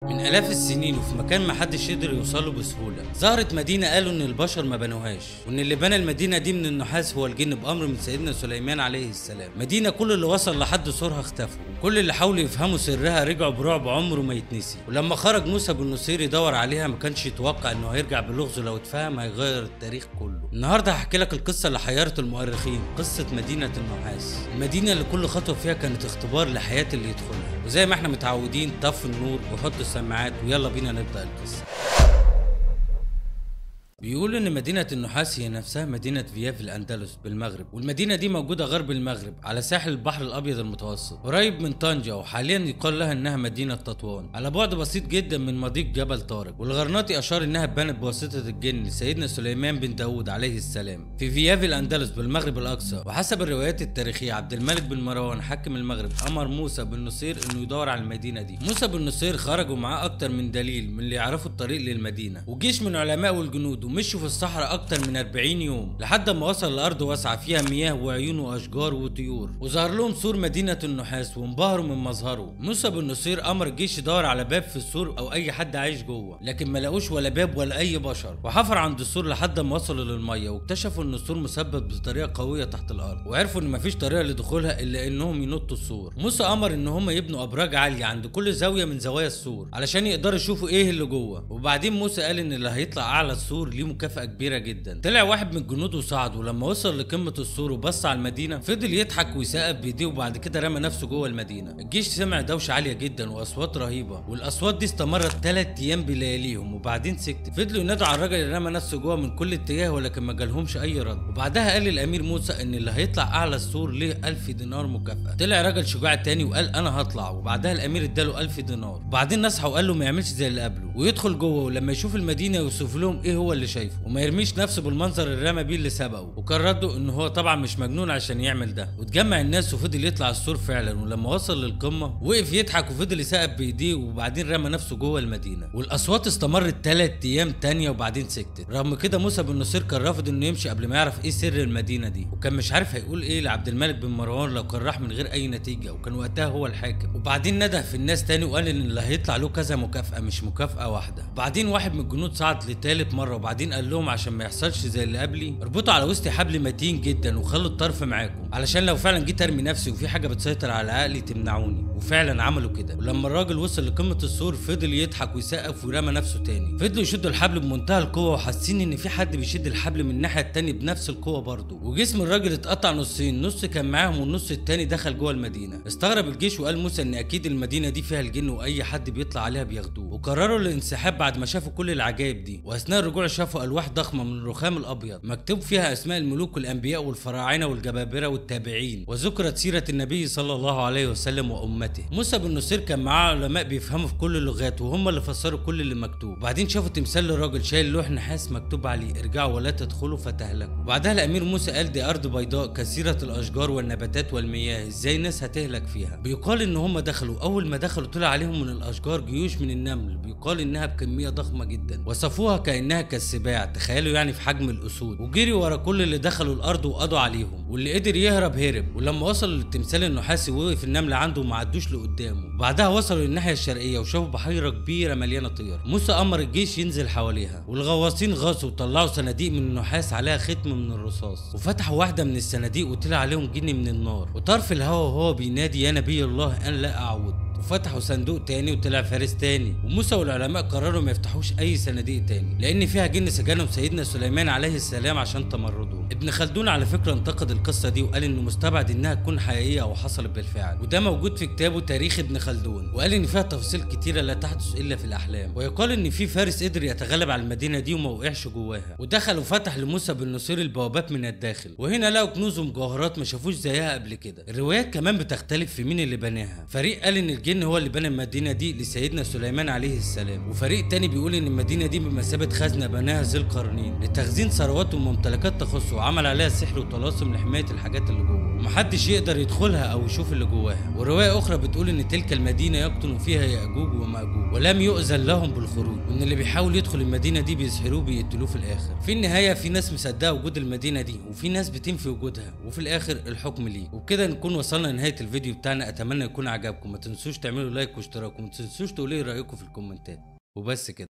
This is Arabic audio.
من آلاف السنين وفي مكان ما حدش يقدر يوصله بسهولة، ظهرت مدينة قالوا إن البشر ما بنوهاش، وإن اللي بنى المدينة دي من النحاس هو الجن بأمر من سيدنا سليمان عليه السلام. مدينة كل اللي وصل لحد سورها اختفوا، وكل اللي حاولوا يفهموا سرها رجعوا برعب عمره ما يتنسي. ولما خرج موسى بن نصير يدور عليها ما كانش يتوقع إنه هيرجع بلغزه، لو اتفهم هيغير التاريخ كله. النهارده هحكي لك القصة اللي حيرت المؤرخين، قصة مدينة النحاس، المدينة اللي كل خطوة فيها كانت اختبار لحياة اللي يدخلها. وزي ما احنا متعودين، طفي النور وحط السماعات ويلا بينا نبدأ القصة. بيقولوا ان مدينة النحاس هي نفسها مدينة فيا في الاندلس بالمغرب، والمدينة دي موجودة غرب المغرب على ساحل البحر الابيض المتوسط قريب من طنجة، وحاليا يقال لها انها مدينة تطوان على بعد بسيط جدا من مضيق جبل طارق. والغرناطي اشار انها اتبنت بواسطة الجن لسيدنا سليمان بن داود عليه السلام في فيا في الاندلس بالمغرب الاقصى. وحسب الروايات التاريخية عبد الملك بن مروان حاكم المغرب امر موسى بن نصير انه يدور على المدينة دي. موسى بن نصير خرج ومعاه اكتر من دليل من اللي يعرفوا الطريق للمدينة، وجيش من علماء والجنود، ومشوا في الصحراء اكتر من 40 يوم لحد ما وصل لارض واسعه فيها مياه وعيون واشجار وطيور، وظهر لهم سور مدينه النحاس وانبهروا من مظهره. موسى بن نصير امر الجيش يدور على باب في السور او اي حد عايش جوه، لكن ما لقوش ولا باب ولا اي بشر. وحفر عند السور لحد ما وصلوا للميه، واكتشفوا ان السور مثبت بطريقه قويه تحت الارض، وعرفوا ان مفيش طريقه لدخولها الا انهم ينطوا السور. موسى امر ان هم يبنوا ابراج عاليه عند كل زاويه من زوايا السور علشان يقدروا يشوفوا ايه اللي جوه. وبعدين موسى قال ان اللي هيطلع اعلى السور ليه مكافاه كبيره جدا. طلع واحد من الجنود وصعد، ولما وصل لقمه السور وبص على المدينه فضل يضحك ويسقف بايديه، وبعد كده رمى نفسه جوه المدينه. الجيش سمع دوشه عاليه جدا واصوات رهيبه، والاصوات دي استمرت 3 ايام بلياليهم، وبعدين سكتت. فضلوا ينادوا على الراجل اللي رمى نفسه جوه من كل اتجاه، ولكن ما جالهمش اي رد. وبعدها قال الامير موسى ان اللي هيطلع اعلى السور ليه 1000 دينار مكافاه. طلع راجل شجاع تاني وقال انا هطلع، وبعدها الامير اداله 1000 دينار. وبعدين نصحه وقال له ما يعملش زي اللي قبله ويدخل جوه، ولما يشوف المدينه يوصف لهم ايه هو اللي شايفه، وما يرميش نفسه بالمنظر اللي رمى بيه اللي سبقه. وكان رده ان هو طبعا مش مجنون عشان يعمل ده. واتجمع الناس وفضل يطلع السور فعلا، ولما وصل للقمه وقف يضحك وفضل يسقف بايديه، وبعدين رمى نفسه جوه المدينه. والاصوات استمرت 3 ايام تانية وبعدين سكتت. رغم كده موسى بن نصير كان رافض انه يمشي قبل ما يعرف ايه سر المدينه دي، وكان مش عارف هيقول ايه لعبد الملك بن مروان لو كان راح من غير اي نتيجه، وكان وقتها هو الحاكم. وبعدين نده في الناس تاني وقال ان اللي هيطلع له كذا مكافاه مش مكافاه واحده. وبعدين واحد من الجنود صعد لتالت مره، وبعدين قال لهم عشان ما يحصلش زي اللي قبلي اربطوا على وسطي حبل متين جدا وخلوا الطرف معاكم، علشان لو فعلا جيت ارمي نفسي وفي حاجه بتسيطر على عقلي تمنعوني. وفعلا عملوا كده. ولما الراجل وصل لقمه السور فضل يضحك ويسقف ورمى نفسه تاني. فضلوا يشدوا الحبل بمنتهى القوه، وحاسين ان في حد بيشد الحبل من الناحيه التانيه بنفس القوه برضه. وجسم الراجل اتقطع نصين، نص كان معاهم والنص التاني دخل جوه المدينه. استغرب الجيش وقال موسى ان اكيد المدينه دي فيها الجن واي حد بيطلع عليها بياخدوه. وقرروا الانسحاب بعد ما شافوا كل العجائب دي. واثناء الرجوع شافوا الواح ضخمه من الرخام الابيض مكتوب فيها اسماء الملوك والانبياء والفراعنه والجبابره والتابعين، وذكرت سيره النبي صلى الله عليه وسلم وامته. موسى بن نصير كان معاه علماء بيفهموا في كل اللغات، وهم اللي فسروا كل اللي مكتوب. وبعدين شافوا تمثال لراجل شايل لوح نحاس مكتوب عليه ارجعوا ولا تدخلوا فتهلكوا. وبعدها الامير موسى قال دي ارض بيضاء كثيره الاشجار والنباتات والمياه، ازاي الناس هتهلك فيها؟ بيقال ان هم دخلوا، اول ما دخلوا طلع عليهم من الاشجار جيوش من النمل، بيقال انها بكميه ضخمه جدا، وصفوها كانها كالسباع، تخيلوا يعني في حجم الاسود. وجري ورا كل اللي دخلوا الارض وقضوا عليهم، واللي قدر يهرب هرب. ولما وصلوا للتمثال النحاسي وقف النمل عنده وما عدوش لقدامه. وبعدها وصلوا للناحيه الشرقيه وشافوا بحيره كبيره مليانه طير. موسى امر الجيش ينزل حواليها، والغواصين غاصوا وطلعوا صناديق من النحاس عليها ختم من الرصاص، وفتحوا واحده من الصناديق وطلع عليهم جن من النار، وطار في الهواء وهو بينادي يا نبي الله ان لا اعود. وفتحوا صندوق تاني وطلع فارس تاني. وموسى والعلماء قرروا ما يفتحوش اي صناديق تاني لان فيها جن سجنهم سيدنا سليمان عليه السلام عشان تمردهم. ابن خلدون على فكره انتقد القصه دي وقال انه مستبعد انها تكون حقيقيه او حصلت بالفعل، وده موجود في كتابه تاريخ ابن خلدون. وقال ان فيها تفاصيل كتيره لا تحدث الا في الاحلام. ويقال ان في فارس قدر يتغلب على المدينه دي وما وقعش جواها، ودخل وفتح لموسى بن نصير البوابات من الداخل، وهنا لقوا كنوز ومجوهرات ما شافوش زيها قبل كده. الروايات كمان بتختلف في مين اللي بناها. فريق قال ان الجن هو اللي بنى المدينه دي لسيدنا سليمان عليه السلام، وفريق تاني بيقول ان المدينه دي بمثابه خزنه بناها ذي القرنين لتخزين ثروات وممتلكات تخصه، وعمل عليها سحر وطلاسم لحمايه الحاجات اللي جوه. ومحدش يقدر يدخلها او يشوف اللي جواها. ورواية اخرى بتقول ان تلك المدينة يقطن فيها يأجوج ومأجوج ولم يؤذن لهم بالخروج، وان اللي بيحاول يدخل المدينة دي بيسحروه بيقتلوه في الاخر. في النهاية في ناس مصدقة وجود المدينة دي وفي ناس بتنفي وجودها، وفي الاخر الحكم ليه. وبكده نكون وصلنا لنهاية الفيديو بتاعنا، اتمنى يكون عجبكم. ما تنسوش تعملوا لايك واشتراك، وما تنسوش تقولوا لي رأيكم في الكومنتات، وبس كده.